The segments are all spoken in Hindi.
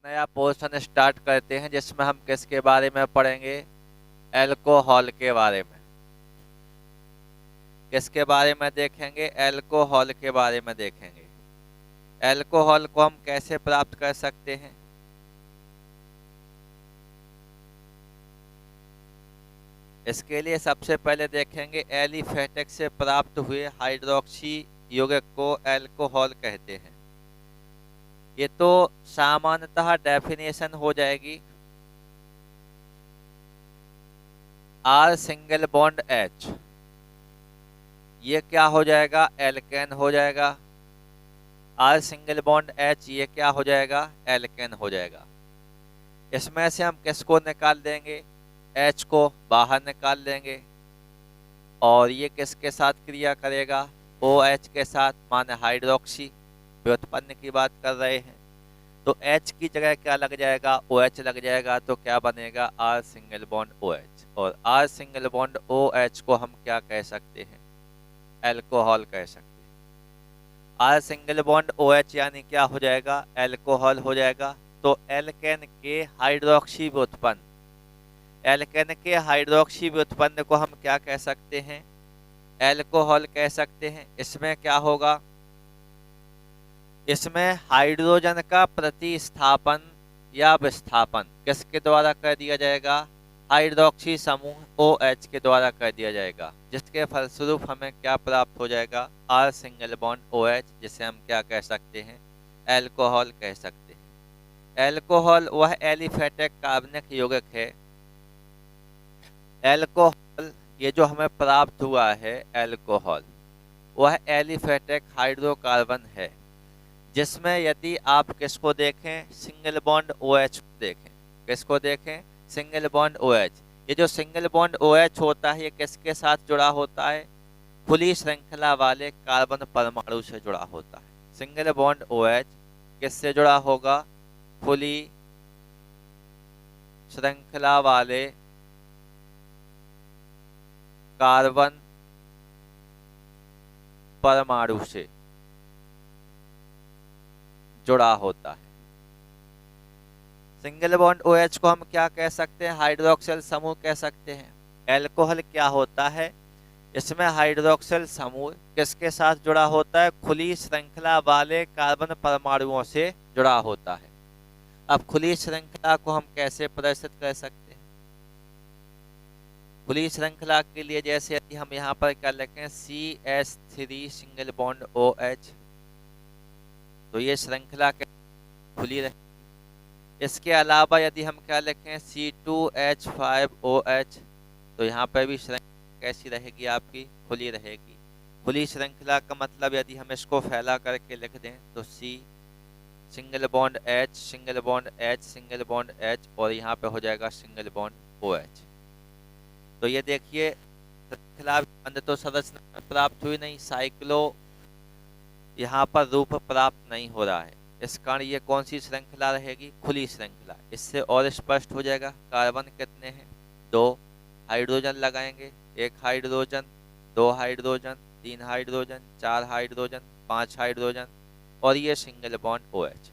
नया पोर्शन स्टार्ट करते हैं जिसमें हम किसके बारे में पढ़ेंगे? अल्कोहल के बारे में। किसके बारे में देखेंगे? अल्कोहल के बारे में देखेंगे। अल्कोहल को हम कैसे प्राप्त कर सकते हैं? इसके लिए सबसे पहले देखेंगे एलिफेटिक से प्राप्त हुए हाइड्रोक्सी यौगिक को अल्कोहल कहते हैं। ये तो सामान्यतः डेफिनेशन हो जाएगी आर सिंगल बॉन्ड एच। ये क्या हो जाएगा? एल्केन हो जाएगा। आर सिंगल बॉन्ड एच ये क्या हो जाएगा? एल्केन हो जाएगा। इसमें से हम किसको निकाल देंगे? एच को बाहर निकाल देंगे और ये किसके साथ क्रिया करेगा? ओ एच के साथ, माने हाइड्रोक्सी व्युत्पन्न की बात कर रहे हैं। तो H की जगह क्या लग जाएगा? OH लग जाएगा। तो क्या बनेगा? R single bond OH। और R सिंगल बॉन्ड OH को हम क्या कह सकते हैं? अल्कोहल कह सकते हैं। R सिंगल बॉन्ड OH यानी क्या हो जाएगा? अल्कोहल हो जाएगा। तो एल्केन के हाइड्रोक्सी व्युत्पन्न, एल्केन के हाइड्रोक्सी व्युत्पन्न को हम क्या कह सकते हैं? अल्कोहल कह सकते हैं। इसमें क्या होगा? इसमें हाइड्रोजन का प्रतिस्थापन या विस्थापन किसके द्वारा कर दिया जाएगा? हाइड्रोक्सी समूह OH के द्वारा कर दिया जाएगा, जिसके फलस्वरूप हमें क्या प्राप्त हो जाएगा? R सिंगल बॉन्ड OH, जिसे हम क्या कह सकते हैं? अल्कोहल कह सकते हैं। अल्कोहल वह एलिफेटिक कार्बनिक यौगिक है। अल्कोहल ये जो हमें प्राप्त हुआ है अल्कोहल, वह एलिफेटिक हाइड्रोकार्बन है, जिसमें यदि आप किसको देखें? सिंगल बॉन्ड OH को देखें। किसको देखें? Single bond OH। ये जो सिंगल बॉन्ड OH होता है ये किसके साथ जुड़ा होता है? खुली श्रृंखला वाले कार्बन परमाणु से जुड़ा होता है। सिंगल बॉन्ड OH किससे जुड़ा होगा? खुली श्रृंखला वाले कार्बन परमाणु से जुड़ा होता है। सिंगल बॉन्ड OH को हम क्या कह सकते हैं? हाइड्रोक्सिल समूह कह सकते हैं। अल्कोहल क्या होता है? इसमें हाइड्रोक्सिल समूह किसके साथ जुड़ा होता है? खुली श्रृंखला वाले कार्बन परमाणुओं से जुड़ा होता है। अब खुली श्रृंखला को हम कैसे प्रदर्शित कर सकते हैं? खुली श्रृंखला के लिए जैसे यदि हम यहाँ पर क्या लिखें? CH3 सिंगल बॉन्ड OH, तो ये श्रृंखला खुली रहे। इसके अलावा यदि हम क्या लिखें? C2H5OH, तो यहाँ पर भी श्रृंखला कैसी रहेगी? आपकी खुली रहेगी। खुली श्रृंखला का मतलब यदि हम इसको फैला करके लिख दें तो C single bond H single bond H single bond H और यहाँ पे हो जाएगा सिंगल बॉन्ड OH। तो ये देखिए श्रृंखला अंदर तो संरचना प्राप्त हुई नहीं, साइक्लो यहाँ पर रूप प्राप्त नहीं हो रहा है। इस कारण ये कौन सी श्रृंखला रहेगी? खुली श्रृंखला। इससे और स्पष्ट हो जाएगा। कार्बन कितने हैं? 2। हाइड्रोजन लगाएंगे, 1 hydrogen, 2 hydrogen, 3 hydrogen, 4 hydrogen, 5 hydrogen और ये सिंगल बॉन्ड OH।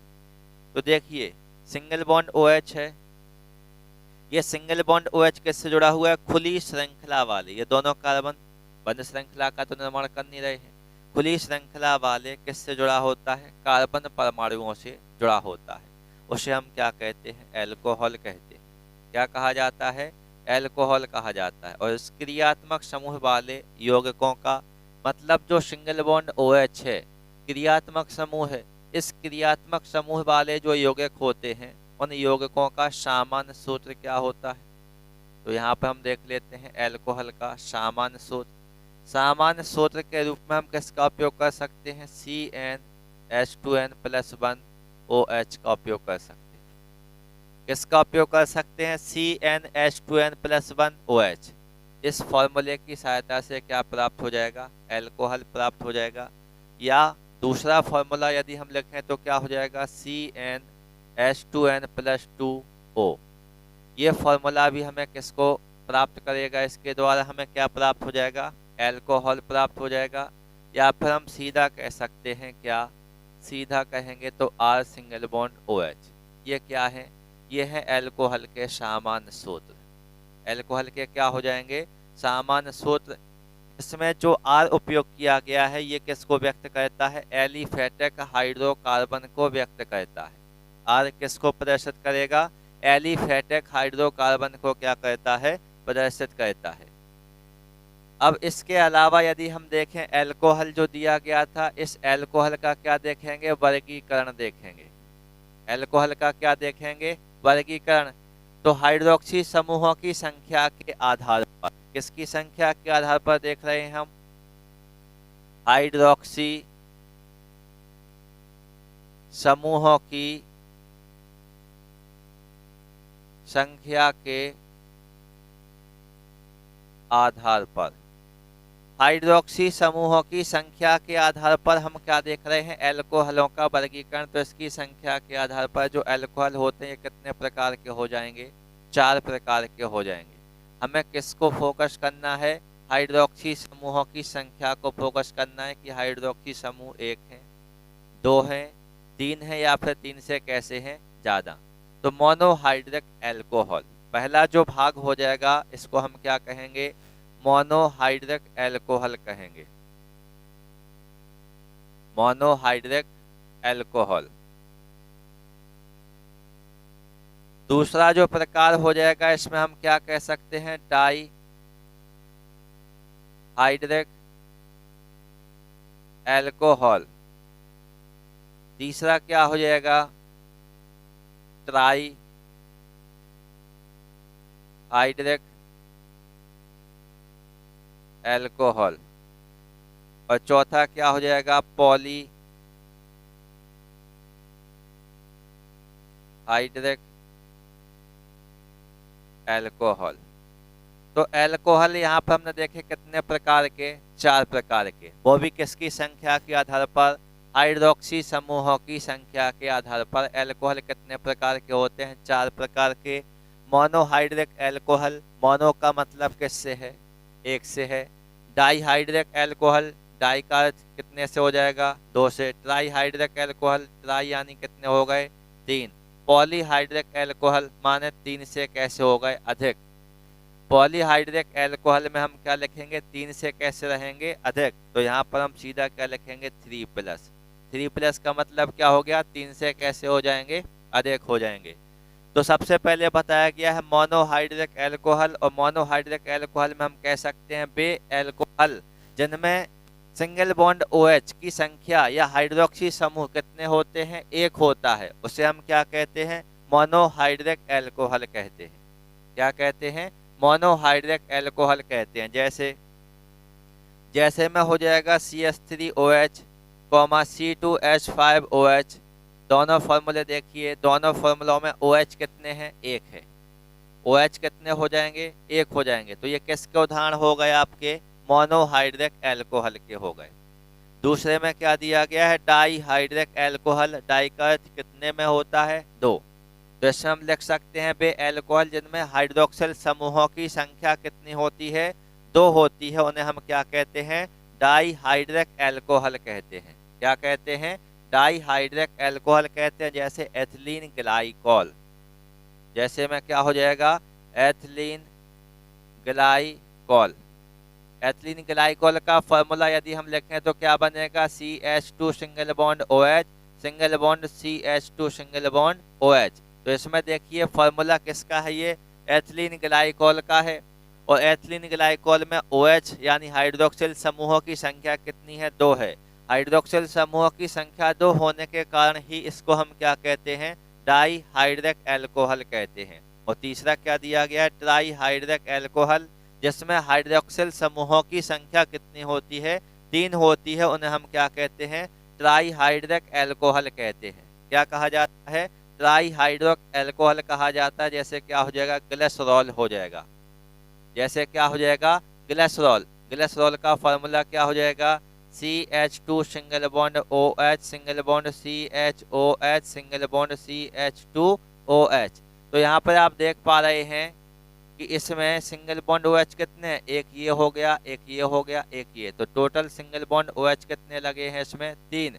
तो देखिए सिंगल बॉन्ड OH है। ये सिंगल बॉन्ड OH किससे जुड़ा हुआ है? खुली श्रृंखला वाले। ये दोनों कार्बन बंद श्रृंखला का तो निर्माण कर नहीं रहे हैं। खुली श्रृंखला वाले किससे जुड़ा होता है? कार्बन परमाणुओं से जुड़ा होता है। उसे हम क्या कहते हैं? अल्कोहल कहते हैं। क्या कहा जाता है? अल्कोहल कहा जाता है। और इस क्रियात्मक समूह वाले यौगिकों का मतलब जो सिंगल बॉन्ड OH है क्रियात्मक समूह है। इस क्रियात्मक समूह वाले जो यौगिक होते हैं उन यौगिकों का सामान्य सूत्र क्या होता है? तो यहाँ पर हम देख लेते हैं अल्कोहल का सामान्य सूत्र। सामान्य सूत्र के रूप में हम किसका उपयोग कर सकते हैं? CnH2n+1OH का उपयोग कर सकते हैं। किसका उपयोग कर सकते हैं? CnH2n+1OH। इस फॉर्मूले की सहायता से क्या प्राप्त हो जाएगा? अल्कोहल प्राप्त हो जाएगा। या दूसरा फॉर्मूला यदि हम लिखें तो क्या हो जाएगा? CnH2n+2O। ये फॉर्मूला भी हमें किसको प्राप्त करेगा? इसके द्वारा हमें क्या प्राप्त हो जाएगा? अल्कोहल प्राप्त हो जाएगा। या फिर हम सीधा कह सकते हैं क्या? सीधा कहेंगे तो R सिंगल बॉन्ड OH। ये क्या है? ये है एल्कोहल के सामान्य सूत्र। एल्कोहल के क्या हो जाएंगे? सामान्य सूत्र। इसमें जो आर उपयोग किया गया है ये किसको व्यक्त करता है? एलिफेटिक हाइड्रोकार्बन को व्यक्त करता है। आर किसको प्रदर्शित करेगा? एलिफेटिक हाइड्रोकार्बन को क्या करता है? प्रदर्शित करता है। अब इसके अलावा यदि हम देखें एल्कोहल जो दिया गया था, इस एल्कोहल का क्या देखेंगे? वर्गीकरण देखेंगे। एल्कोहल का क्या देखेंगे? वर्गीकरण। तो हाइड्रोक्सी समूहों की संख्या के आधार पर, किसकी संख्या के आधार पर देख रहे हैं हम? हाइड्रोक्सी समूहों की संख्या के आधार पर, हाइड्रोक्सी समूहों की संख्या के आधार पर हम क्या देख रहे हैं? एल्कोहलों का वर्गीकरण। तो इसकी संख्या के आधार पर जो एल्कोहल होते हैं कितने प्रकार के हो जाएंगे? 4 प्रकार के हो जाएंगे। हमें किसको फोकस करना है? हाइड्रोक्सी समूहों की संख्या को फोकस करना है कि हाइड्रोक्सी समूह 1 है, 2 है, 3 है या फिर 3 से कैसे हैं? ज़्यादा। तो मोनोहाइड्रिक एल्कोहल पहला जो भाग हो जाएगा, इसको हम क्या कहेंगे? मोनोहाइड्रिक एल्कोहल कहेंगे। Monohydric alcohol. दूसरा जो प्रकार हो जाएगा इसमें हम क्या कह सकते हैं? Di hydric alcohol. तीसरा क्या हो जाएगा? Tri hydric alcohol. और चौथा क्या हो जाएगा? Poly hydric alcohol. तो एल्कोहल यहाँ पर हमने देखे कितने प्रकार के? 4 प्रकार के। वो भी किसकी संख्या के आधार पर? हाइड्रोक्सी समूहों की संख्या के आधार पर एल्कोहल कितने प्रकार के होते हैं? 4 प्रकार के। मोनोहाइड्रिक एल्कोहल, मोनो का मतलब किससे है? 1 से है। डाईहाइड्रिक एल्कोहल, डाई का अर्थ कितने से हो जाएगा? 2 से। ट्राईहाइड्रिक एल्कोहल, ट्राई यानी कितने हो गए? 3। पॉलीहाइड्रिक एल्कोहल माने 3 से कैसे हो गए? अधिक। पॉलीहाइड्रिक एल्कोहल में हम क्या लिखेंगे? 3 से कैसे रहेंगे? अधिक। तो यहाँ पर हम सीधा क्या लिखेंगे? 3+। 3+ का मतलब क्या हो गया? 3 से कैसे हो जाएंगे? अधिक हो जाएंगे। तो सबसे पहले बताया गया है मोनोहाइड्रिक एल्कोहल। और मोनोहाइड्रिक एल्कोहल में हम कह सकते हैं वे एल्कोहल जिनमें सिंगल बॉन्ड OH की संख्या या हाइड्रोक्सी समूह कितने होते हैं? 1 होता है। उसे हम क्या कहते हैं? मोनोहाइड्रिक एल्कोहल कहते हैं। क्या कहते हैं? मोनोहाइड्रिक एल्कोहल कहते हैं। जैसे में हो जाएगा CH3OH, C2H5OH। दोनों फॉर्मूले देखिए, दोनों फॉर्मूलों में OH कितने हैं? 1 है। OH कितने हो जाएंगे? 1 हो जाएंगे। तो ये किसके उदाहरण हो गए? आपके मोनोहाइड्रिक एल्कोहल के हो गए। दूसरे में क्या दिया गया है? Dihydric alcohol. डाई का अर्थ कितने में होता है? 2। तो इसमें हम लिख सकते हैं वे एल्कोहल जिनमें हाइड्रोक्सिल समूहों की संख्या कितनी होती है? 2 होती है। उन्हें हम क्या कहते हैं? डाईहाइड्रिक एल्कोहल कहते हैं। क्या कहते हैं? डाईहाइड्रिक एल्कोहल कहते हैं। जैसे एथिलीन ग्लाइकॉल, जैसे में क्या हो जाएगा? Ethylene glycol. एथिलीन ग्लाइकॉल का फॉर्मूला यदि हम लिखें तो क्या बनेगा? CH2 single bond OH single bond CH2 single bond OH। तो इसमें देखिए फॉर्मूला किसका है? ये एथिलीन ग्लाइकॉल का है। और एथिलीन ग्लाइकॉल में OH यानी हाइड्रोक्सिल समूहों की संख्या कितनी है? 2 है। हाइड्रोक्सिल समूहों की संख्या 2 होने के कारण ही इसको हम क्या कहते हैं? डाईहाइड्रिक एल्कोहल कहते हैं। और तीसरा क्या दिया गया है? ट्राईहाइड्रिक एल्कोहल, जिसमें हाइड्रोक्सिल समूहों की संख्या कितनी होती है? 3 होती है। उन्हें हम क्या कहते हैं? ट्राईहाइड्रिक एल्कोहल कहते हैं। क्या कहा जाता है? ट्राईहाइड्रिक एल्कोहल कहा जाता है। जैसे क्या हो जाएगा? ग्लिसरॉल हो जाएगा। जैसे क्या हो जाएगा? ग्लिसरॉल। ग्लिसरॉल का फॉर्मूला क्या हो जाएगा? CH2 single bond OH single bond CHOH single bond CH2OH। तो यहाँ पर आप देख पा रहे हैं कि इसमें सिंगल बॉन्ड OH कितने हैं? 1 ये हो गया, 1 ये हो गया, 1 ये। तो टोटल सिंगल बॉन्ड OH कितने लगे हैं? इसमें 3।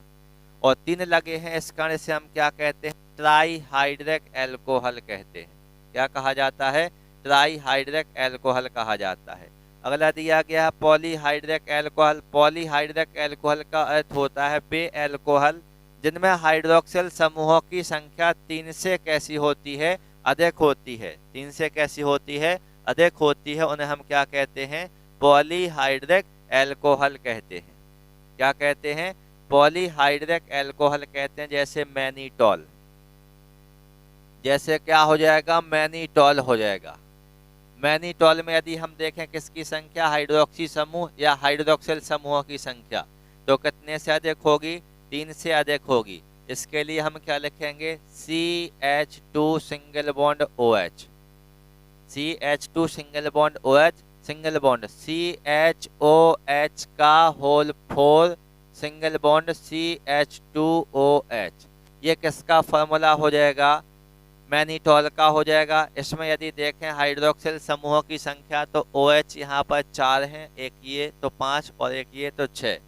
और 3 लगे हैं। इस कारण से हम क्या कहते हैं? ट्राईहाइड्रिक एल्कोहल कहते हैं। क्या कहा जाता है? ट्राईहाइड्रिक एल्कोहल कहा जाता है। अगला दिया गया है पॉलीहाइड्रिक एल्कोहल। पॉलीहाइड्रिक एल्कोहल का अर्थ होता है वे एल्कोहल जिनमें हाइड्रोक्सिल समूहों की संख्या 3 से कैसी होती है? अधिक होती है। 3 से कैसी होती है? अधिक होती है। उन्हें हम क्या कहते हैं? पॉलीहाइड्रिक एल्कोहल कहते हैं। क्या कहते हैं? पॉलीहाइड्रिक एल्कोहल कहते हैं। जैसे मैनीटॉल, जैसे क्या हो जाएगा? मैनीटॉल हो जाएगा। मैनीटॉल में यदि हम देखें किसकी संख्या? हाइड्रोक्सी समूह या हाइड्रोक्सिल समूहों की संख्या, तो कितने से अधिक होगी? 3 से अधिक होगी। इसके लिए हम क्या लिखेंगे? CH2 single bond OH, CH2 single bond OH, single bond CHOH का होल 4 सिंगल बॉन्ड CH2OH। ये किसका फॉर्मूला हो जाएगा? मैनीटॉल का हो जाएगा। इसमें यदि देखें हाइड्रोक्सिल समूहों की संख्या तो OH यहाँ पर 4 हैं, एक ये तो 5 और एक ये तो 6।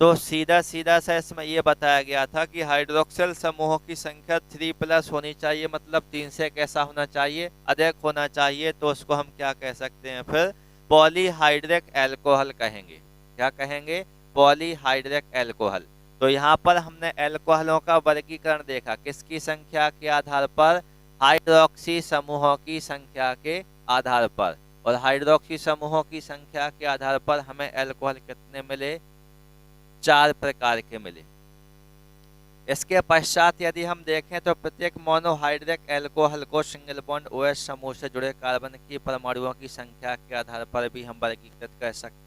तो सीधा सीधा सा इसमें ये बताया गया था कि हाइड्रोक्सिल समूहों की संख्या 3+ होनी चाहिए, मतलब 3 से कैसा होना चाहिए? अधिक होना चाहिए। तो उसको हम क्या कह सकते हैं? फिर पॉलीहाइड्रिक एल्कोहल कहेंगे। क्या कहेंगे? Polyhydric alcohol. तो यहाँ पर हमने एल्कोहलों का वर्गीकरण देखा किसकी संख्या के आधार पर? हाइड्रोक्सी समूहों की संख्या के आधार पर। और हाइड्रोक्सी समूहों की संख्या के आधार पर हमें एल्कोहल कितने मिले? 4 प्रकार के मिले। इसके पश्चात यदि हम देखें तो प्रत्येक मोनोहाइड्रिक एल्कोहल को सिंगल बॉन्ड OH समूह से जुड़े कार्बन की परमाणुओं की संख्या के आधार पर भी हम वर्गीकृत कर सकते हैं।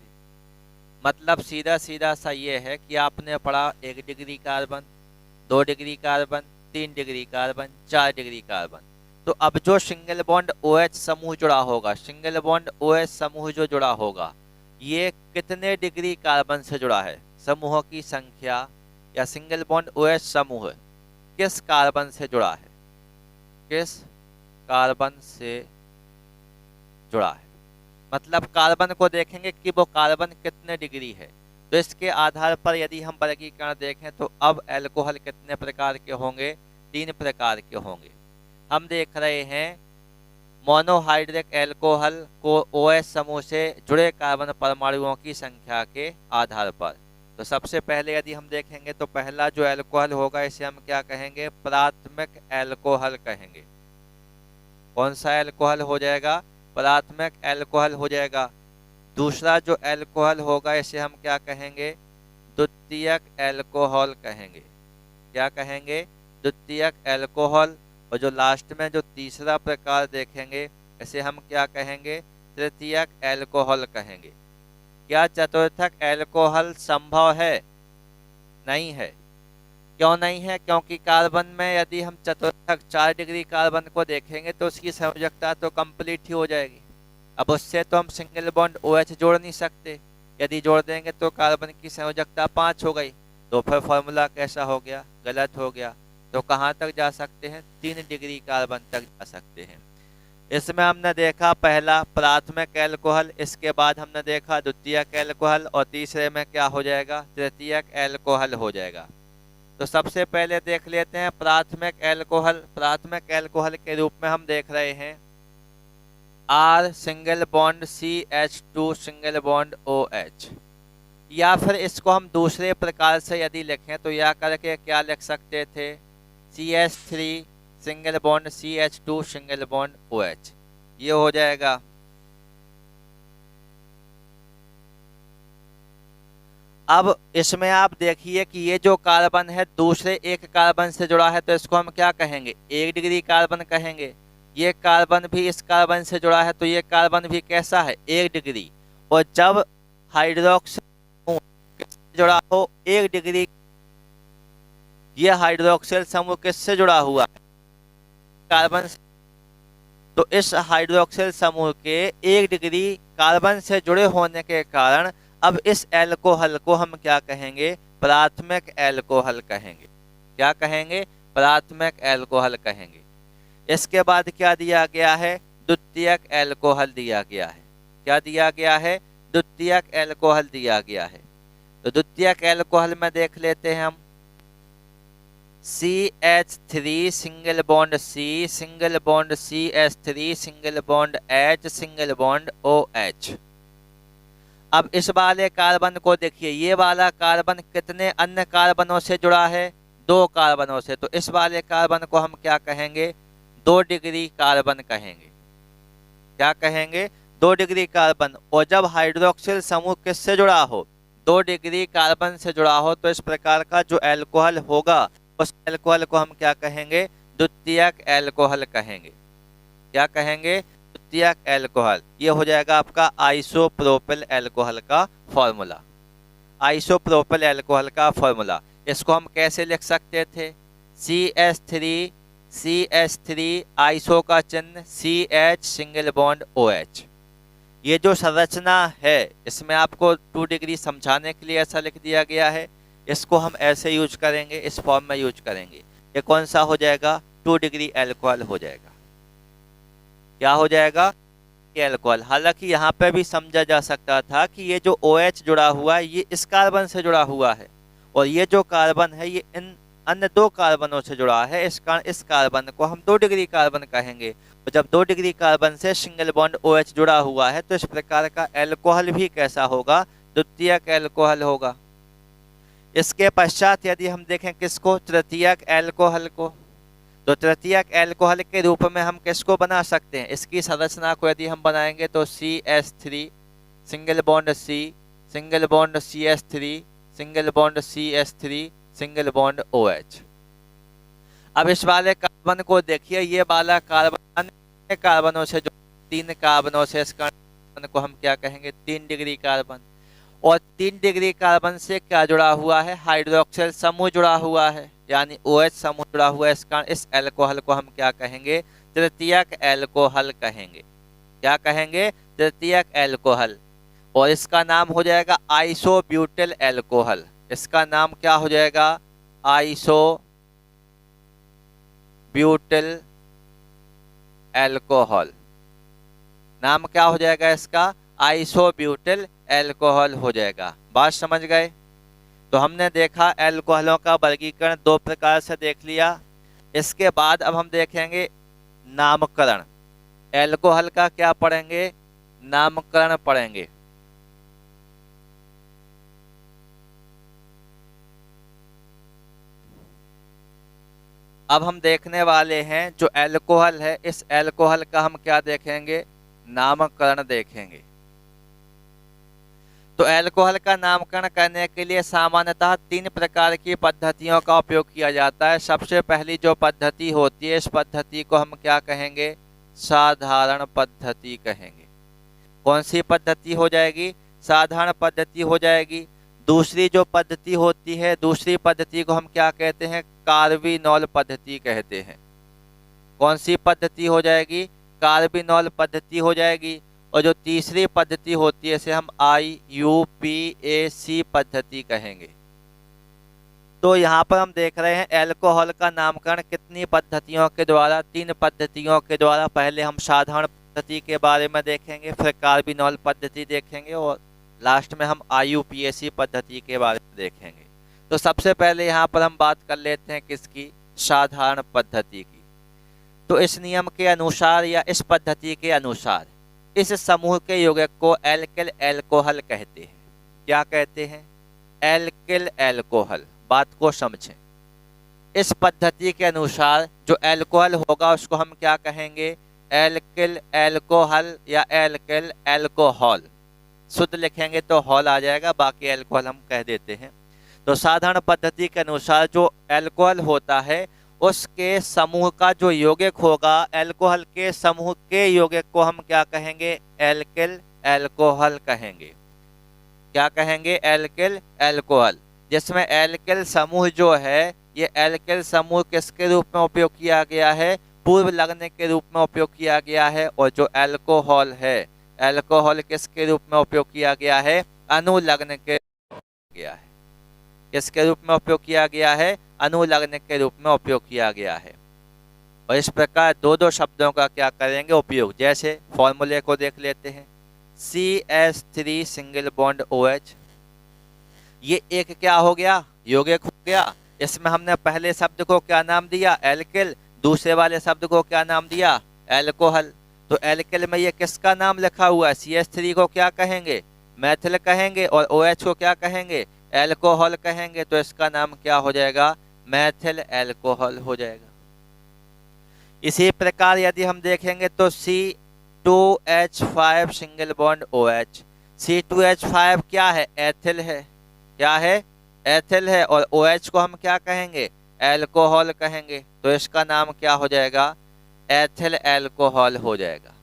मतलब सीधा सीधा सा ये है कि आपने पढ़ा 1 degree carbon, 2 degree carbon, 3 degree carbon, 4 degree carbon. तो अब जो सिंगल बॉन्ड OH समूह जुड़ा होगा, सिंगल बॉन्ड OH समूह जो जुड़ा होगा, ये कितने डिग्री कार्बन से जुड़ा है? समूहों की संख्या या सिंगल बॉन्ड OH समूह किस कार्बन से जुड़ा है? किस कार्बन से जुड़ा है? मतलब कार्बन को देखेंगे कि वो कार्बन कितने डिग्री है। तो इसके आधार पर यदि हम वर्गीकरण देखें तो अब एल्कोहल कितने प्रकार के होंगे? 3 प्रकार के होंगे। हम देख रहे हैं मोनोहाइड्रिक एल्कोहल को OH समूह से जुड़े कार्बन परमाणुओं की संख्या के आधार पर। तो सबसे पहले यदि हम देखेंगे तो पहला जो एल्कोहल होगा इसे हम क्या कहेंगे? प्राथमिक एल्कोहल कहेंगे। कौन सा एल्कोहल हो जाएगा? प्राथमिक एल्कोहल हो जाएगा। दूसरा जो एल्कोहल होगा इसे हम क्या कहेंगे? द्वितीयक एल्कोहल कहेंगे। क्या कहेंगे? द्वितीयक एल्कोहल। और जो लास्ट में जो तीसरा प्रकार देखेंगे इसे हम क्या कहेंगे? तृतीयक एल्कोहल कहेंगे। क्या चतुर्थक एल्कोहल संभव है? नहीं है। क्यों नहीं है? क्योंकि कार्बन में यदि हम चतुर्थक 4 डिग्री कार्बन को देखेंगे तो उसकी संयोजकता तो कंप्लीट ही हो जाएगी। अब उससे तो हम सिंगल बॉन्ड OH जोड़ नहीं सकते। यदि जोड़ देंगे तो कार्बन की संयोजकता 5 हो गई। तो फिर फॉर्मूला कैसा हो गया? गलत हो गया। तो कहाँ तक जा सकते हैं? 3 डिग्री कार्बन तक जा सकते हैं। इसमें हमने देखा पहला प्राथमिक एल्कोहल, इसके बाद हमने देखा द्वितीयक एल्कोहल और तीसरे में क्या हो जाएगा? तृतीयक एल्कोहल हो जाएगा। तो सबसे पहले देख लेते हैं प्राथमिक एल्कोहल। प्राथमिक एल्कोहल के रूप में हम देख रहे हैं R single bond CH2 single bond OH। या फिर इसको हम दूसरे प्रकार से यदि लिखें तो या करके क्या लिख सकते थे? CH3 single bond CH2 single bond OH। ये हो जाएगा। अब इसमें आप देखिए कि ये जो कार्बन है दूसरे एक कार्बन से जुड़ा है, तो इसको हम क्या कहेंगे? 1 डिग्री कार्बन कहेंगे। ये कार्बन भी इस कार्बन से जुड़ा है तो ये कार्बन भी कैसा है? 1 डिग्री। और जब हाइड्रोक्सिल किससे जुड़ा हो? 1 डिग्री। ये हाइड्रोक्सिल समूह किससे जुड़ा हुआ है? कार्बन से। तो इस हाइड्रोक्सिल समूह के 1 डिग्री कार्बन से जुड़े होने के कारण अब इस एल्कोहल को हम क्या कहेंगे? प्राथमिक एल्कोहल कहेंगे। क्या कहेंगे? प्राथमिक एल्कोहल कहेंगे। इसके बाद क्या दिया गया है? द्वितीयक एल्कोहल दिया गया है। क्या दिया गया है? द्वितीयक एल्कोहल दिया गया है। तो द्वितीयक एल्कोहल में देख लेते हैं हम CH3 single bond C, single bond CH3, single bond H, single bond OH। अब इस वाले कार्बन को देखिए, ये वाला कार्बन कितने अन्य कार्बनों से जुड़ा है? 2 कार्बनों से। तो इस वाले कार्बन को हम क्या कहेंगे? 2 डिग्री कार्बन कहेंगे। क्या कहेंगे? 2 डिग्री कार्बन। और जब हाइड्रोक्सिल समूह किससे जुड़ा हो? 2 डिग्री कार्बन से जुड़ा हो, तो इस प्रकार का जो एल्कोहल होगा उस एल्कोहल को हम क्या कहेंगे? द्वितीयक एल्कोहल कहेंगे। क्या कहेंगे? द्वितीयक एल्कोहल। ये हो जाएगा आपका आइसोप्रोपिल एल्कोहल का फॉर्मूला। आइसोप्रोपिल एल्कोहल का फॉर्मूला। इसको हम कैसे लिख सकते थे? CH3 आइसो का चिन्ह, CH सिंगल बॉन्ड OH। ये जो संरचना है इसमें आपको 2 डिग्री समझाने के लिए ऐसा लिख दिया गया है। इसको हम ऐसे यूज करेंगे, इस फॉर्म में यूज करेंगे। ये कौन सा हो जाएगा? 2 डिग्री एल्कोहल हो जाएगा। क्या हो जाएगा? एल्कोहल। हालांकि यहाँ पे भी समझा जा सकता था कि ये जो OH जुड़ा हुआ है ये इस कार्बन से जुड़ा हुआ है, और ये जो कार्बन है ये इन अन्य 2 कार्बनों से जुड़ा है। इस कार्बन को हम 2 डिग्री कार्बन कहेंगे। तो जब 2 डिग्री कार्बन से सिंगल बॉन्ड OH जुड़ा हुआ है तो इस प्रकार का एल्कोहल भी कैसा होगा? द्वितीयक एल्कोहल होगा। इसके पश्चात यदि हम देखें किसको? तृतीयक एल्कोहल को। तो तृतीयक एल्कोहल के रूप में हम किसको बना सकते हैं? इसकी संरचना को यदि हम बनाएंगे तो CH3 single bond C, single bond CH3, single bond CH3, single bond OH। अब इस वाले कार्बन को देखिए, ये वाला कार्बन अन्य कार्बनों से जो 3 कार्बनों से, इस कार्बन को हम क्या कहेंगे? 3 डिग्री कार्बन। और 3 डिग्री कार्बन से क्या जुड़ा हुआ है? हाइड्रोक्सिल समूह जुड़ा हुआ है, यानी OH समूह जुड़ा हुआ है। इस कारण इस एल्कोहल को हम क्या कहेंगे? तृतीयक एल्कोहल कहेंगे। क्या कहेंगे? तृतीयक एल्कोहल। और इसका नाम हो जाएगा आइसोब्यूटिल एल्कोहल। इसका नाम क्या हो जाएगा? Isobutyl alcohol. नाम क्या हो जाएगा इसका? आइसोब्यूटिल एल्कोहल हो जाएगा। बात समझ गए? तो हमने देखा एल्कोहलों का वर्गीकरण 2 प्रकार से देख लिया। इसके बाद अब हम देखेंगे नामकरण। एल्कोहल का क्या पढ़ेंगे? नामकरण पढ़ेंगे। अब हम देखने वाले हैं जो एल्कोहल है, इस एल्कोहल का हम क्या देखेंगे? नामकरण देखेंगे। तो एल्कोहल का नामकरण करने के लिए सामान्यतः 3 प्रकार की पद्धतियों का उपयोग किया जाता है। सबसे पहली जो पद्धति होती है, इस पद्धति को हम क्या कहेंगे? साधारण पद्धति कहेंगे। कौन सी पद्धति हो जाएगी? साधारण पद्धति हो जाएगी। दूसरी जो पद्धति होती है, दूसरी पद्धति को हम क्या कहते हैं? कार्बिनॉल पद्धति कहते हैं। कौन सी पद्धति हो जाएगी? कार्बिनॉल पद्धति हो जाएगी। और जो तीसरी पद्धति होती है इसे हम IUPAC पद्धति कहेंगे। तो यहाँ पर हम देख रहे हैं एल्कोहल का नामकरण कितनी पद्धतियों के द्वारा? 3 पद्धतियों के द्वारा। पहले हम साधारण पद्धति के बारे में देखेंगे, फिर कार्बिनॉल पद्धति देखेंगे, और लास्ट में हम IUPAC पद्धति के बारे में देखेंगे। तो सबसे पहले यहाँ पर हम बात कर लेते हैं किसकी? साधारण पद्धति की। तो इस नियम के अनुसार या इस पद्धति के अनुसार इस समूह के यौगिक को एल्किल एल्कोहल कहते हैं। क्या कहते हैं? Alkyl alcohol. बात को समझें। इस पद्धति के अनुसार जो एल्कोहल होगा उसको हम क्या कहेंगे? एल्किल एल्कोहल या एल्किल एल्कोहल। शुद्ध लिखेंगे तो हॉल आ जाएगा, बाकी एल्कोहल हम कह देते हैं। तो साधारण पद्धति के अनुसार जो एल्कोहल होता है उसके समूह का जो यौगिक होगा, एल्कोहल के समूह के यौगिक को हम क्या कहेंगे? एल्किल एल्कोहल कहेंगे। क्या कहेंगे? Alkyl alcohol. जिसमें एल्किल समूह जो है, ये एल्किल समूह किसके रूप में उपयोग किया गया है? पूर्व लग्न के रूप में उपयोग किया गया है। और जो एल्कोहल है, एल्कोहल किसके रूप में उपयोग किया गया है? अनुलग्न के गया है। किसके रूप में उपयोग किया गया है? अनुलग्न के रूप में उपयोग किया गया है। और इस प्रकार 2 शब्दों का क्या करेंगे? उपयोग। जैसे फॉर्मूले को देख लेते हैं। CH3 सिंगल बॉन्ड OH, ये एक क्या हो गया? यौगिक हो गया। इसमें हमने पहले शब्द को क्या नाम दिया, एल्किल, दूसरे वाले शब्द को क्या नाम दिया, एल्कोहल। तो एल्किल में ये किसका नाम लिखा हुआ है, CH3 को क्या कहेंगे, मैथिल कहेंगे, और OH को क्या कहेंगे, एल्कोहल कहेंगे। तो इसका नाम क्या हो जाएगा, मैथिल एल्कोहल हो जाएगा। इसी प्रकार यदि हम देखेंगे तो C2H5 single bond OH, C2H5 क्या है, एथिल है, क्या है, एथिल है, और OH को हम क्या कहेंगे, एल्कोहल कहेंगे। तो इसका नाम क्या हो जाएगा, एथिल एल्कोहल हो जाएगा।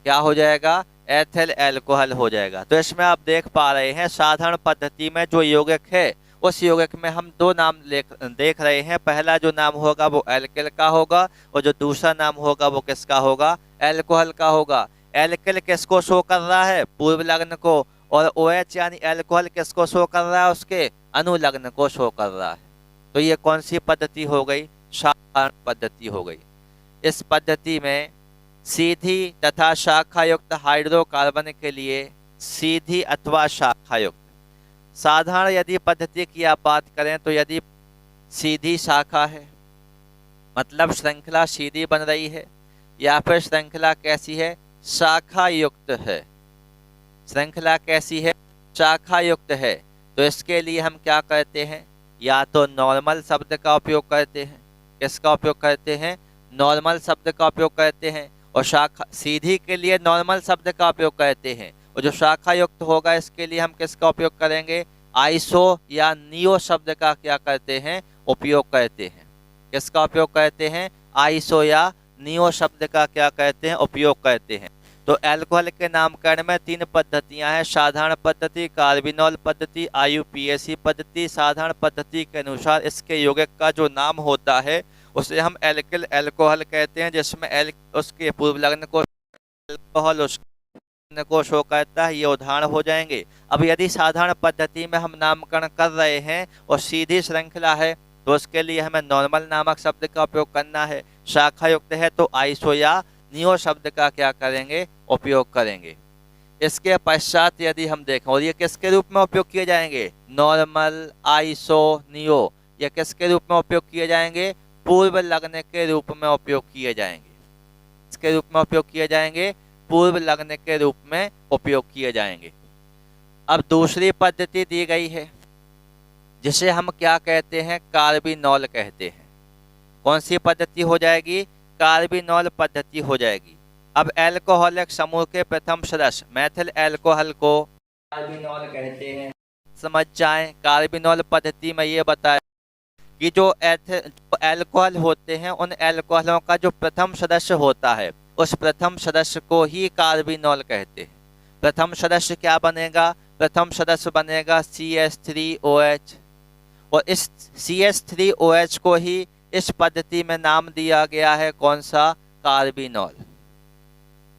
क्या हो जाएगा, एथिल एल्कोहल हो जाएगा। तो इसमें आप देख पा रहे हैं साधारण पद्धति में जो यौगिक है, उस यौगिक में हम दो नाम देख रहे हैं। पहला जो नाम होगा वो एल्किल का होगा, और जो दूसरा नाम होगा वो किसका होगा, एल्कोहल का होगा। एल्किल किसको शो कर रहा है, पूर्व लग्न को, और OH यानी एल्कोहल किसको शो कर रहा है, उसके अनुलग्न को शो कर रहा है। तो ये कौन सी पद्धति हो गई, साधारण पद्धति हो गई। इस पद्धति में सीधी तथा शाखा युक्त हाइड्रोकार्बन के लिए सीधी अथवा शाखा युक्त, साधारण यदि पद्धति की आप बात करें तो यदि सीधी शाखा है मतलब श्रृंखला सीधी बन रही है, या फिर श्रृंखला कैसी है, शाखा युक्त है, श्रृंखला कैसी है, शाखा युक्त है, तो इसके लिए हम क्या करते हैं, या तो नॉर्मल शब्द का उपयोग करते हैं। किसका उपयोग करते हैं, नॉर्मल शब्द का उपयोग करते हैं, और शाखा सीधी के लिए नॉर्मल शब्द का उपयोग करते हैं, और जो शाखा युक्त होगा इसके लिए हम किसका उपयोग करेंगे, आइसो या नियो शब्द का क्या करते हैं, उपयोग करते हैं। किसका उपयोग करते हैं, आइसो या नियो शब्द का क्या करते हैं, उपयोग करते हैं। तो एल्कोहल के नामकरण में तीन पद्धतियां हैं, साधारण पद्धति, कार्बिनॉल पद्धति, IUPAC पद्धति। साधारण पद्धति के अनुसार इसके यौगिक का जो नाम होता है उसे हम एल्किल एल्कोहल कहते हैं, जिसमें उसके पूर्व लग्न को एल्कोहल उसके को शो करता है। ये उदाहरण हो जाएंगे। अब यदि साधारण पद्धति में हम नामकरण कर रहे हैं और सीधी श्रृंखला है तो उसके लिए हमें नॉर्मल नामक शब्द का उपयोग करना है। शाखा युक्त है तो आइसो या नियो शब्द का क्या करेंगे, उपयोग करेंगे। इसके पश्चात यदि हम देखें, और ये किसके रूप में उपयोग किए जाएंगे, नॉर्मल, आइसो, नियो, ये किसके रूप में उपयोग किए जाएंगे, पूर्व लग्न के रूप में उपयोग किए जाएंगे। इसके रूप में उपयोग किए जाएंगे, पूर्व लग्न के रूप में उपयोग किए जाएंगे। अब दूसरी पद्धति दी गई है जिसे हम क्या कहते हैं, कार्बिनॉल कहते हैं। कौन सी पद्धति हो जाएगी, कार्बिनॉल पद्धति हो जाएगी। अब एल्कोहलिक समूह के प्रथम सदस्य मैथिल एल्कोहल को कार्बिनॉल कहते हैं। समझ जाएं, कार्बिनॉल पद्धति में ये बताया कि जो एल्कोहल होते हैं उन एल्कोहलों का जो प्रथम सदस्य होता है उस प्रथम सदस्य को ही कार्बिनॉल कहते हैं। प्रथम सदस्य क्या बनेगा, प्रथम सदस्य बनेगा CH3OH, और इस CH3OH को ही इस पद्धति में नाम दिया गया है कौन सा, कार्बिनॉल।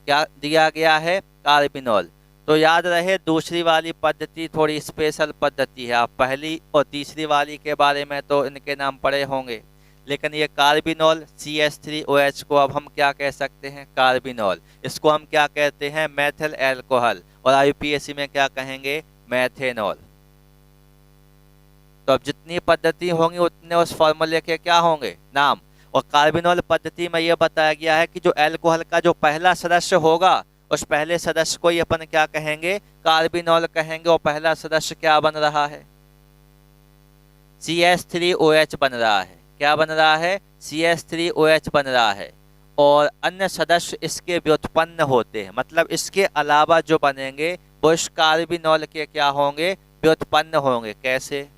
क्या दिया गया है, कार्बिनॉल। तो याद रहे दूसरी वाली पद्धति थोड़ी स्पेशल पद्धति है। आप पहली और तीसरी वाली के बारे में तो इनके नाम पढ़े होंगे, लेकिन ये कार्बिनॉल CH3OH को अब हम क्या कह सकते हैं, कार्बिनॉल। इसको हम क्या कहते हैं, मैथिल एल्कोहल, और IUPAC में क्या कहेंगे, मैथेनॉल। तो अब जितनी पद्धति होंगी उतने उस फॉर्मूले के क्या होंगे, नाम। और कार्बिनॉल पद्धति में यह बताया गया है कि जो एल्कोहल का जो पहला सदस्य होगा उस पहले सदस्य को ही अपन क्या कहेंगे, कार्बिनॉल कहेंगे। और पहला सदस्य क्या बन रहा है, CH3OH बन रहा है। क्या बन रहा है, CH3OH बन रहा है। और अन्य सदस्य इसके व्युत्पन्न होते हैं, मतलब इसके अलावा जो बनेंगे वो इस कार्बिनॉल के क्या होंगे, व्युत्पन्न होंगे। कैसे,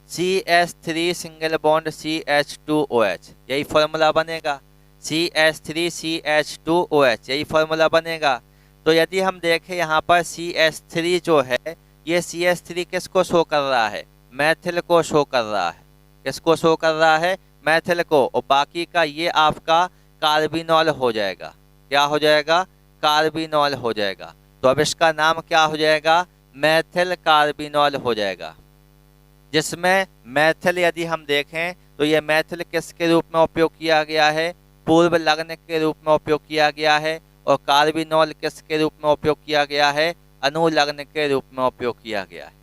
CH3 सिंगल बॉन्ड CH2OH, यही फॉर्मूला बनेगा। CH3 CH2OH, यही फॉर्मूला बनेगा। तो यदि हम देखें यहाँ पर CH3 जो है ये CH3 किसको शो कर रहा है, मैथिल को शो कर रहा है। किसको शो कर रहा है, मैथिल को। और बाकी का ये आपका कार्बिनॉल हो जाएगा। क्या हो जाएगा, कार्बिनॉल हो जाएगा। तो अब इसका नाम क्या हो जाएगा, मैथिल कार्बिनॉल हो जाएगा। जिसमें मैथिल यदि हम देखें तो ये मैथिल किसके रूप में उपयोग किया गया है, पूर्व लग्न के रूप में उपयोग किया गया है। और कार्बिनॉल किसके रूप में उपयोग किया गया है, अनुलग्न के रूप में उपयोग किया गया है।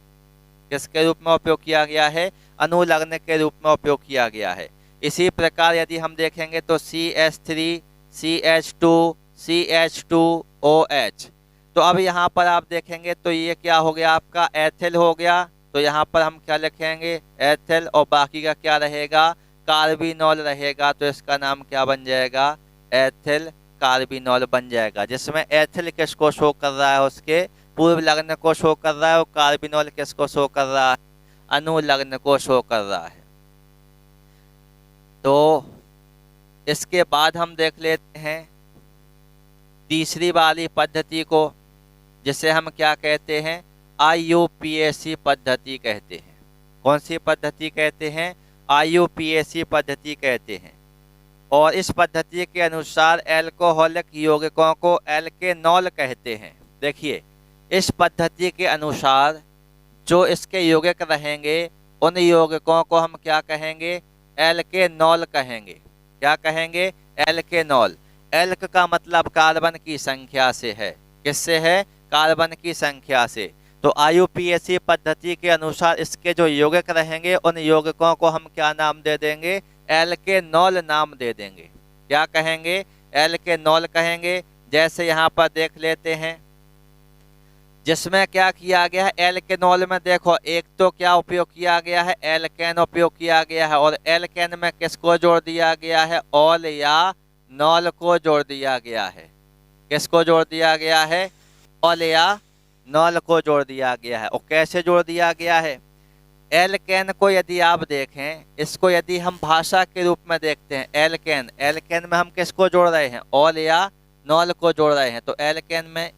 किसके रूप में उपयोग किया गया है? अनुलग्न के रूप में उपयोग किया गया है। इसी प्रकार यदि हम देखेंगे तो CH3 CH2 CH2OH, तो अब यहाँ पर आप देखेंगे तो ये क्या हो गया आपका? एथिल हो गया। तो यहाँ पर हम क्या लिखेंगे? एथिल, और बाकी का क्या रहेगा? कार्बिनॉल रहेगा। तो इसका नाम क्या बन जाएगा? एथिल कार्बिनॉल बन जाएगा, जिसमें एथिल किसको शो कर रहा है? उसके पूर्व लग्न को शो कर रहा है, और कार्बिनॉल किसको शो कर रहा है? अनुलग्न को शो कर रहा है। तो इसके बाद हम देख लेते हैं तीसरी वाली पद्धति को, जिसे हम क्या कहते हैं? IUPAC पद्धति कहते हैं। कौन सी पद्धति कहते हैं? IUPAC पद्धति कहते हैं। और इस पद्धति के अनुसार एल्कोहलिक यौगिकों को एल्केनॉल कहते हैं। देखिए, इस पद्धति के अनुसार जो इसके यौगिक रहेंगे उन यौगिकों को हम क्या कहेंगे? एल्केनॉल कहेंगे। क्या कहेंगे? एल्केनॉल। एल्क का मतलब कार्बन की संख्या से है। किससे है? कार्बन की संख्या से। तो IUPAC पद्धति के अनुसार इसके जो यौगिक रहेंगे उन यौगिकों को हम क्या नाम दे देंगे? एल्केनॉल नाम दे देंगे। क्या कहेंगे? एल्केनॉल कहेंगे। जैसे यहाँ पर देख लेते हैं, जिसमें क्या किया गया है? एल्केनॉल में देखो, एक तो क्या उपयोग किया गया है? एल्केन उपयोग किया गया है। और एल्केन में किसको जोड़ दिया गया है? ऑल या नॉल को जोड़ दिया गया है। किसको जोड़ दिया गया है? ऑल या नॉल को जोड़ दिया गया है। और कैसे जोड़ दिया गया है? एल्केन को यदि आप देखें, इसको यदि हम भाषा के रूप में देखते हैं, एल्केन, एल्केन में हम किसको जोड़ रहे हैं? ऑल या नॉल को जोड़ रहे हैं। तो एल्केन में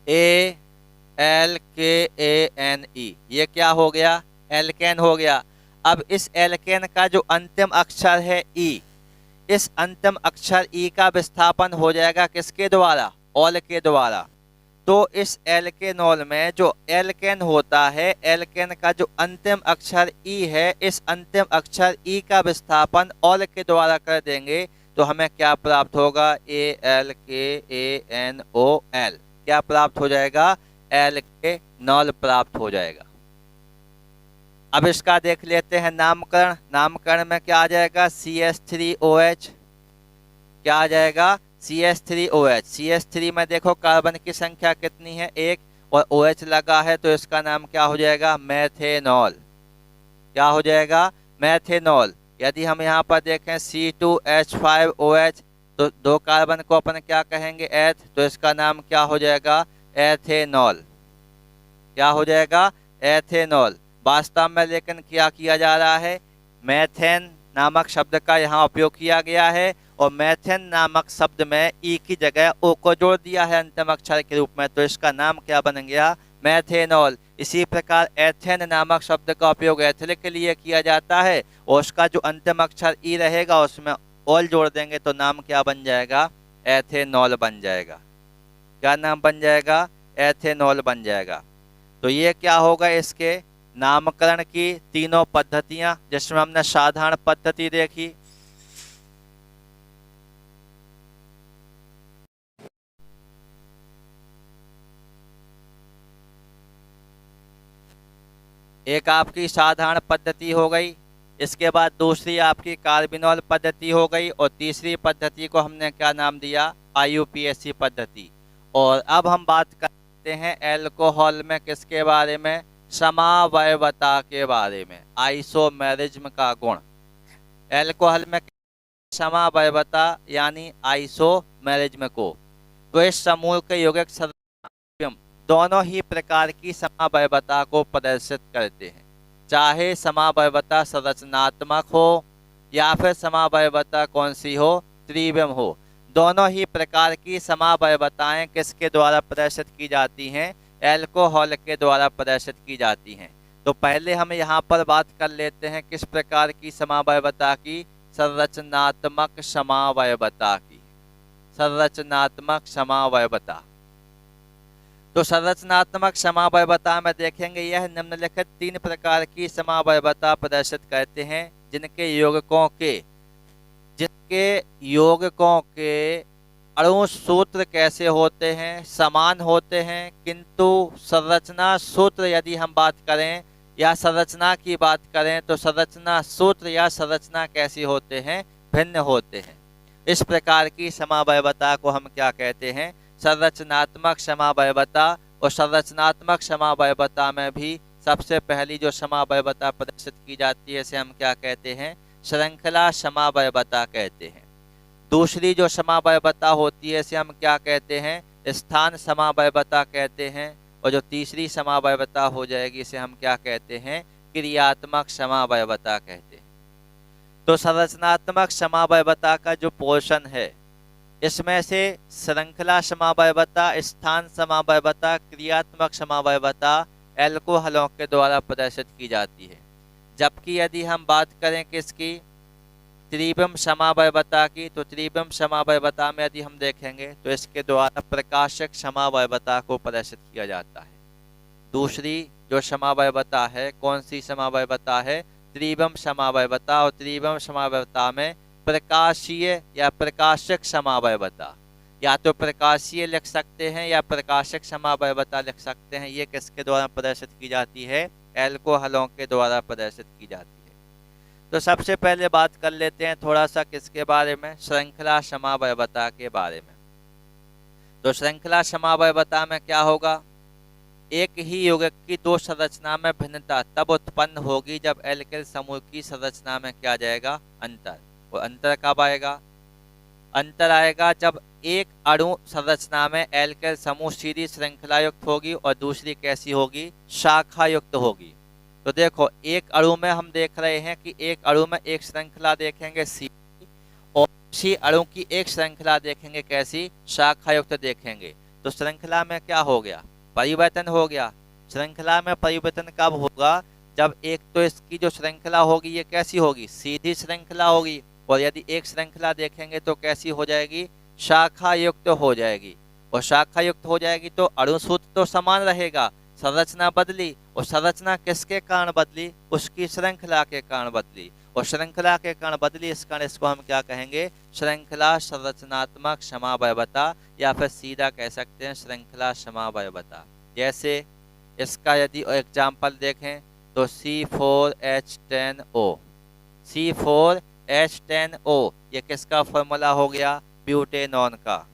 ALKANE, ये क्या हो गया? एल्केन हो गया। अब इस एल्केन का जो अंतिम अक्षर है ई, इस अंतिम अक्षर ई का विस्थापन हो जाएगा किसके द्वारा? ऑल के द्वारा। तो इस एल्केनॉल में जो एल्केन होता है, एल्केन का जो अंतिम अक्षर ई है, इस अंतिम अक्षर ई का विस्थापन ऑल के द्वारा कर देंगे तो हमें क्या प्राप्त होगा? ALKANOL। क्या प्राप्त हो जाएगा? एल्केनॉल प्राप्त हो जाएगा। अब इसका देख लेते हैं नामकरण। नामकरण में क्या आ जाएगा? CH3OH। क्या आ जाएगा? CH3OH। CH3 में देखो कार्बन की संख्या कितनी है? 1, और OH लगा है तो इसका नाम क्या हो जाएगा? मैथेनॉल। क्या हो जाएगा? मैथेनॉल। यदि हम यहाँ पर देखें C2H5OH, तो 2 कार्बन को अपन क्या कहेंगे? एथ, तो इसका नाम क्या हो जाएगा? एथेनॉल। क्या हो जाएगा? एथेनॉल। वास्तव में लेकिन क्या किया जा रहा है? मैथेन नामक शब्द का यहाँ उपयोग किया गया है, और मैथेन नामक शब्द में ई की जगह ओ को जोड़ दिया है अंतिम अक्षर के रूप में, तो इसका नाम क्या बन गया? मैथेनॉल। इसी प्रकार एथेन नामक शब्द का उपयोग एथिल के लिए किया जाता है, और उसका जो अंतिम अक्षर ई रहेगा उसमें ऑल जोड़ देंगे तो नाम क्या बन जाएगा? एथेनॉल बन जाएगा। क्या नाम बन जाएगा? एथेनॉल बन जाएगा। तो ये क्या होगा? इसके नामकरण की तीनों पद्धतियां, जिसमें हमने साधारण पद्धति देखी, एक आपकी साधारण पद्धति हो गई, इसके बाद दूसरी आपकी कार्बिनॉल पद्धति हो गई, और तीसरी पद्धति को हमने क्या नाम दिया? IUPAC पद्धति। और अब हम बात करते हैं एल्कोहल में किसके बारे में? समावयवता के बारे में, आइसोमेरिज्म का गुण। एल्कोहल में समावयवता यानी आइसोमेरिज्म को, तो इस समूह के यौगिक दोनों ही प्रकार की समावयवता को प्रदर्शित करते हैं, चाहे समावयवता संरचनात्मक हो या फिर समावयवता कौन सी हो? त्रिविम हो। दोनों ही प्रकार की समावयवताएं किसके द्वारा प्रदर्शित की जाती हैं? एल्कोहल के द्वारा प्रदर्शित की जाती हैं। तो पहले हम यहाँ पर बात कर लेते हैं किस प्रकार की समावयवता की? संरचनात्मक समावयवता की। संरचनात्मक समावयवता। तो संरचनात्मक समावयवता में देखेंगे यह निम्नलिखित 3 प्रकार की समावयवता प्रदर्शित करते हैं, जिनके यौगिकों के अणु सूत्र कैसे होते हैं, समान होते हैं, किंतु संरचना सूत्र यदि हम बात करें या संरचना की बात करें तो संरचना सूत्र या संरचना कैसी होते हैं, भिन्न होते हैं। इस प्रकार की समवायवता को हम क्या कहते हैं, संरचनात्मक समवायवता। और संरचनात्मक समवायवता में भी सबसे पहली जो समवायवता प्रदर्शित की जाती है इसे हम क्या कहते हैं, श्रृंखला समवायवता कहते हैं। दूसरी जो समवायवता होती है इसे हम क्या कहते हैं, स्थान समवायवता कहते हैं। और जो तीसरी समवायवता हो जाएगी इसे हम क्या कहते हैं, क्रियात्मक समवायवता कहते हैं। तो संरचनात्मक समवायवता का जो पोर्शन है इसमें से श्रृंखला समवायवता, स्थान समवायवता, क्रियात्मक समवायवता एल्कोहलों के द्वारा प्रदर्शित की जाती है। जबकि यदि हम बात करें किसकी, त्रिविम समवायवता की, तो त्रिविम समवायवता में यदि हम देखेंगे तो इसके द्वारा प्रकाशक समवायवता को प्रदर्शित किया जाता है। दूसरी जो समवायवता है, कौन सी समवायवता है, त्रिविम समवायवता। और त्रिविम समवायवता में प्रकाशीय या प्रकाशक समवायवता, या तो प्रकाशीय लिख सकते हैं या प्रकाशक समवायवता लिख सकते हैं। ये किसके द्वारा प्रदर्शित की जाती है, एल्कोहलों के द्वारा प्रदर्शित की जाती है। तो सबसे पहले बात कर लेते हैं थोड़ा सा किसके बारे में, श्रृंखला समवायवता के बारे में। तो श्रृंखला समवायवता में क्या होगा, एक ही यौगिक की दो संरचना में भिन्नता तब उत्पन्न होगी जब एल्केल समूह की संरचना में क्या जाएगा, अंतर। और अंतर कब आएगा, अंतर आएगा जब एक अणु संरचना में एल्केल समूह सीधी श्रृंखला युक्त होगी और दूसरी कैसी होगी, शाखा युक्त होगी। तो देखो एक अणु में हम देख रहे हैं कि एक अणु में एक श्रृंखला देखेंगे सीधी, और उसी अणु की एक श्रृंखला देखेंगे कैसी, शाखा युक्त देखेंगे। तो श्रृंखला में क्या हो गया, परिवर्तन हो गया। श्रृंखला में परिवर्तन कब होगा, जब एक तो इसकी जो श्रृंखला होगी ये कैसी होगी, सीधी श्रृंखला होगी। और यदि एक श्रृंखला देखेंगे तो कैसी हो जाएगी, शाखा युक्त हो जाएगी। और शाखा युक्त हो जाएगी तो अणु सूत्र तो समान रहेगा, संरचना बदली। और संरचना किसके कारण बदली, उसकी श्रृंखला के कारण बदली। और श्रृंखला के कारण बदली, इस कारण इसको हम क्या कहेंगे, श्रृंखला संरचनात्मक समवायवता, या फिर सीधा कह सकते हैं श्रृंखला समवायवता। जैसे इसका यदि एग्जाम्पल देखें तो C4H10O, C4H10O ये किसका फॉर्मूला हो गया, ब्यूटेनॉन का,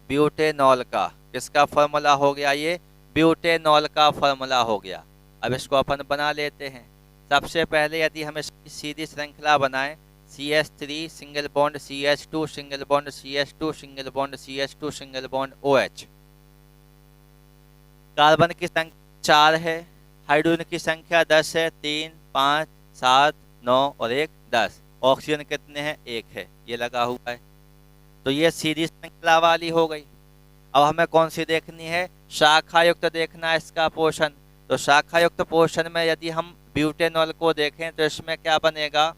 ब्यूटेनॉल का। किसका फॉर्मूला हो गया, ये ब्यूटेनॉल का फॉर्मूला हो गया। अब इसको अपन बना लेते हैं। सबसे पहले यदि हम इसकी सीधी श्रृंखला बनाएं, CH3 single bond CH2 single bond CH2 single bond CH2 single bond OH। Carbon की संख्या 4 है, हाइड्रोजन की संख्या 10 है, 3 5 7 9 और 1 10। ऑक्सीजन कितने हैं, 1 है, ये लगा हुआ है। तो ये सीधी श्रृंखला वाली हो गई। अब हमें कौन सी देखनी है, शाखा युक्त देखना है इसका पोर्शन। तो शाखा युक्त पोर्शन में यदि हम ब्यूटेनॉल को देखें तो इसमें क्या बनेगा,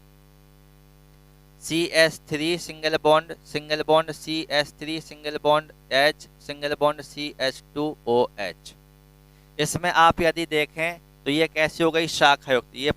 CH3 single bond CH3 single bond H single bond CH2OH। इसमें आप यदि देखें तो ये कैसी हो गई, शाखा युक्त। ये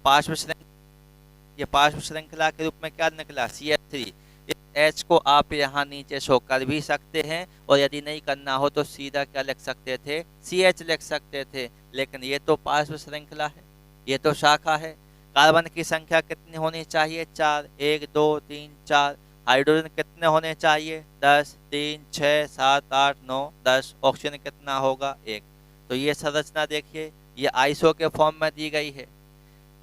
पार्श्व श्रृंखला के रूप में क्या निकला, CH3। इस H को आप यहाँ नीचे शो कर भी सकते हैं, और यदि नहीं करना हो तो सीधा क्या लिख सकते थे, CH लिख सकते थे। लेकिन ये तो पार्श्व श्रृंखला है, ये तो शाखा है। कार्बन की संख्या कितनी होनी चाहिए, 4, 1 2 3 4। हाइड्रोजन कितने होने चाहिए, 10, 3 6 7 8 9 10। ऑक्सीजन कितना होगा, 1। तो ये संरचना देखिए, ये आइसो के फॉर्म में दी गई है।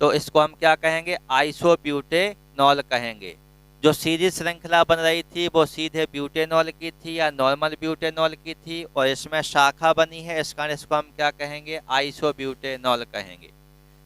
तो इसको हम क्या कहेंगे, आइसोब्यूटेनॉल कहेंगे। जो सीधी श्रृंखला बन रही थी वो सीधे ब्यूटेनॉल की थी या नॉर्मल ब्यूटेनॉल की थी, और इसमें शाखा बनी है, इस कारण इसको हम क्या कहेंगे, आइसोब्यूटेनॉल कहेंगे।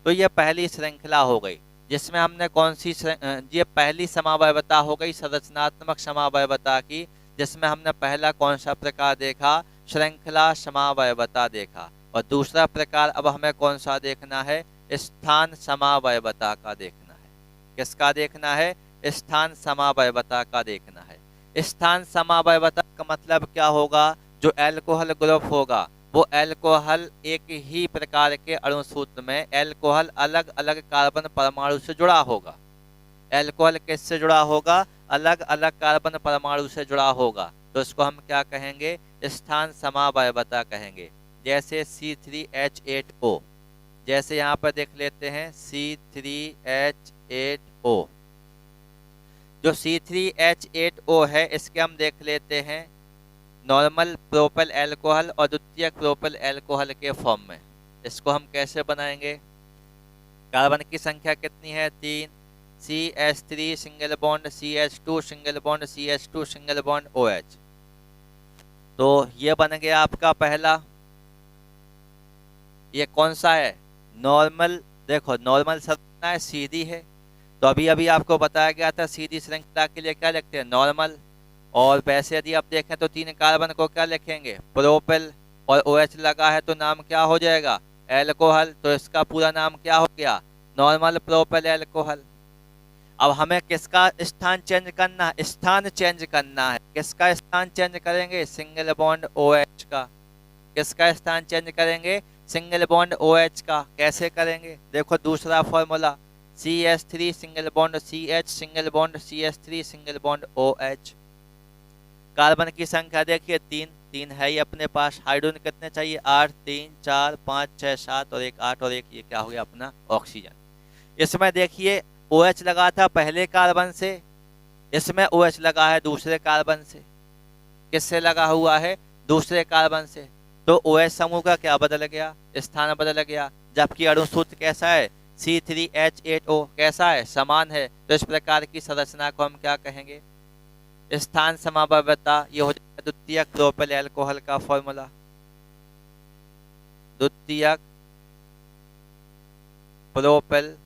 तो ये पहली श्रृंखला हो गई जिसमें हमने कौन सी, ये पहली समवायवता हो गई संरचनात्मक समवायवता की, जिसमें हमने पहला कौन सा प्रकार देखा, श्रृंखला समवायवता देखा। और दूसरा प्रकार अब हमें कौन सा देखना है, स्थान समवायवता का देखना है। किसका देखना है, स्थान समवायवता का देखना है। स्थान समवायवता का मतलब क्या होगा, जो एल्कोहल ग्रुप होगा वो एल्कोहल एक ही प्रकार के अणु सूत्र में एल्कोहल अलग अलग कार्बन परमाणु से जुड़ा होगा। एल्कोहल किससे जुड़ा होगा, अलग अलग कार्बन परमाणु से जुड़ा होगा तो इसको हम क्या कहेंगे, स्थान समावयवता कहेंगे। जैसे C3H8O, जैसे यहाँ पर देख लेते हैं C3H8O, जो C3H8O है इसके हम देख लेते हैं नॉर्मल प्रोपेल एल्कोहल और द्वितीयक प्रोपेल एल्कोहल के फॉर्म में। इसको हम कैसे बनाएंगे, कार्बन की संख्या कितनी है 3, CH3 single bond CH2 single bond CH2 single bond OH। तो ये बन गया आपका पहला। ये कौन सा है, नॉर्मल। देखो नॉर्मल संरचना है, सीधी है, तो अभी अभी आपको बताया गया था सीधी श्रृंखला के लिए क्या लिखते हैं, नॉर्मल। और वैसे यदि आप देखें तो 3 कार्बन को क्या लिखेंगे, प्रोपेल, और OH लगा है तो नाम क्या हो जाएगा, एल्कोहल। तो इसका पूरा नाम क्या हो गया, नॉर्मल प्रोपेल एल्कोहल। अब हमें किसका स्थान चेंज करना है, स्थान चेंज करना है। किसका स्थान चेंज करेंगे, सिंगल बॉन्ड OH का। किसका स्थान चेंज करेंगे, सिंगल बॉन्ड OH का। कैसे करेंगे, देखो दूसरा formula CH3 single bond CH single bond CH3 single bond OH। Carbon की संख्या देखिए 3 है ही अपने पास। हाइड्रोजन कितने चाहिए, 8, 3, 4, 5, 6, 7 और 1 8 और 1 ये क्या हो गया अपना ऑक्सीजन। इसमें देखिए OH लगा था पहले कार्बन से, इसमें OH लगा है दूसरे कार्बन से। किससे लगा हुआ है, दूसरे कार्बन से। तो OH समूह का क्या बदल गया, स्थान बदल गया। जबकि अणु सूत्र कैसा है, C3H8O कैसा है, समान है। तो इस प्रकार की संरचना को हम क्या कहेंगे, स्थान समावयवता। ये हो जाएगा द्वितीयक प्रोपेल एल्कोहल का फॉर्मूला। द्वितीयक प्रोपेल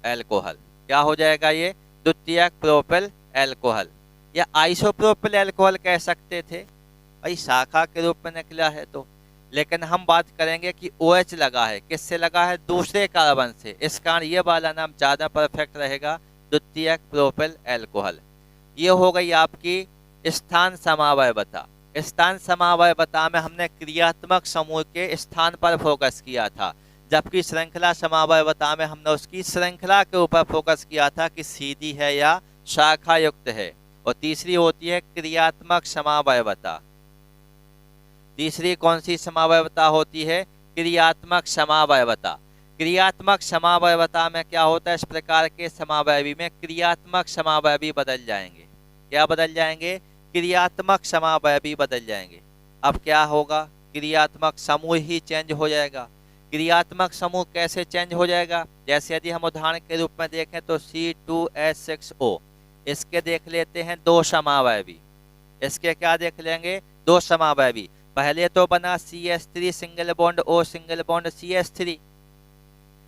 एल्कोहल क्या हो जाएगा, ये द्वितीयक प्रोपेल एल्कोहल, या आइसोप्रोपेल एल्कोहल कह सकते थे भाई, शाखा के रूप में निकला है तो। लेकिन हम बात करेंगे कि OH लगा है, किससे लगा है, दूसरे कार्बन से। इस कारण ये वाला नाम ज्यादा परफेक्ट रहेगा, द्वितीयक प्रोपेल एल्कोहल। ये हो गई आपकी स्थान समावयवता। स्थान समावयवता में हमने क्रियात्मक समूह के स्थान पर फोकस किया था, जबकि श्रृंखला समावयवता में हमने उसकी श्रृंखला के ऊपर फोकस किया था कि सीधी है या शाखा युक्त है। और तीसरी होती है क्रियात्मक समावयवता। तीसरी कौन सी समावयवता होती है, क्रियात्मक समावयवता। क्रियात्मक समावयवता में क्या होता है, इस प्रकार के समावयवी में क्रियात्मक समावयवी बदल जाएंगे। क्या बदल जाएंगे, क्रियात्मक समावयवी बदल जाएंगे। अब क्या होगा, क्रियात्मक समूह ही चेंज हो जाएगा। क्रियात्मक समूह कैसे चेंज हो जाएगा, जैसे यदि हम उदाहरण के रूप में देखें तो C2H6O, इसके देख लेते हैं 2 समावयवी। इसके क्या देख लेंगे, 2 समावयवी। पहले तो बना CH3 single bond O single bond CH3।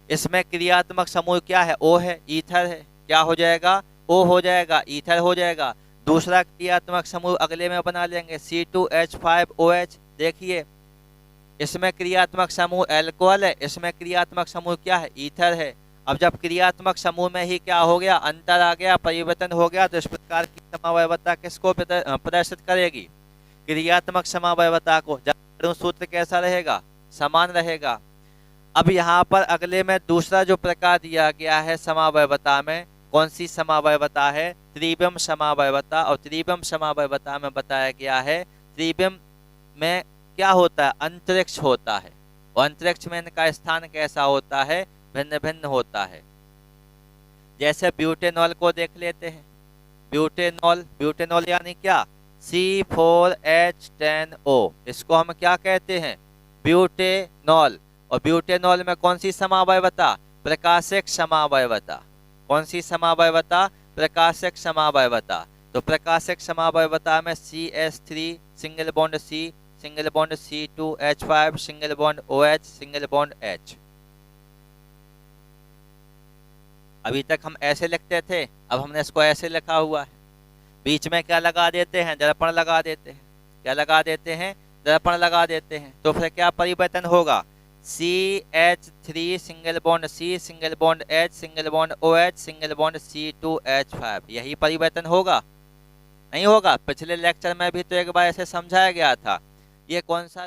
इसमें क्रियात्मक समूह क्या है, O है, ईथर है। क्या हो जाएगा, O हो जाएगा, ईथर हो जाएगा। दूसरा क्रियात्मक समूह अगले में बना लेंगे C2H5OH। देखिए इसमें क्रियात्मक समूह एल्कोहल है, इसमें क्रियात्मक समूह क्या है, ईथर है। अब जब क्रियात्मक समूह में ही क्या हो गया, अंतर आ गया, परिवर्तन हो गया, तो इस प्रकार की समावयवता किसको प्रदर्शित करेगी, क्रियात्मक समावयवता को। जब सूत्र कैसा रहेगा, समान रहेगा। अब यहाँ पर अगले में दूसरा जो प्रकार दिया गया है समावयवता में, कौन सी समावयवता है, त्रिविम समावयवता। और त्रिविम समावयवता में बताया गया है, त्रिविम में क्या होता है, अंतरिक्ष होता है। और अंतरिक्ष में इनका स्थान कैसा होता है, भिन्न भिन्न होता है। जैसे ब्यूटेनॉल को देख लेते हैं। ब्यूटेनॉल, ब्यूटेनॉल यानी क्या, C4H10O, इसको हम क्या कहते हैं, ब्यूटेनॉल। और ब्यूटेनॉल में कौन सी समावयवता, प्रकाशिक समावयवता। कौन सी समावयवता, प्रकाशिक समावयवता। तो प्रकाशिक समावयवता में CH3 single bond C single bond C2H5 single bond OH single bond H। अभी तक हम ऐसे लिखते थे, अब हमने इसको ऐसे लिखा हुआ है। बीच में क्या लगा देते हैं, दर्पण लगा देते हैं। क्या लगा देते हैं, दर्पण लगा देते हैं। तो फिर क्या परिवर्तन होगा, CH3 single bond C single bond H single bond OH single bond C2H5। यही परिवर्तन होगा, नहीं होगा। पिछले लेक्चर में भी तो एक बार ऐसे समझाया गया था। ये कौन सा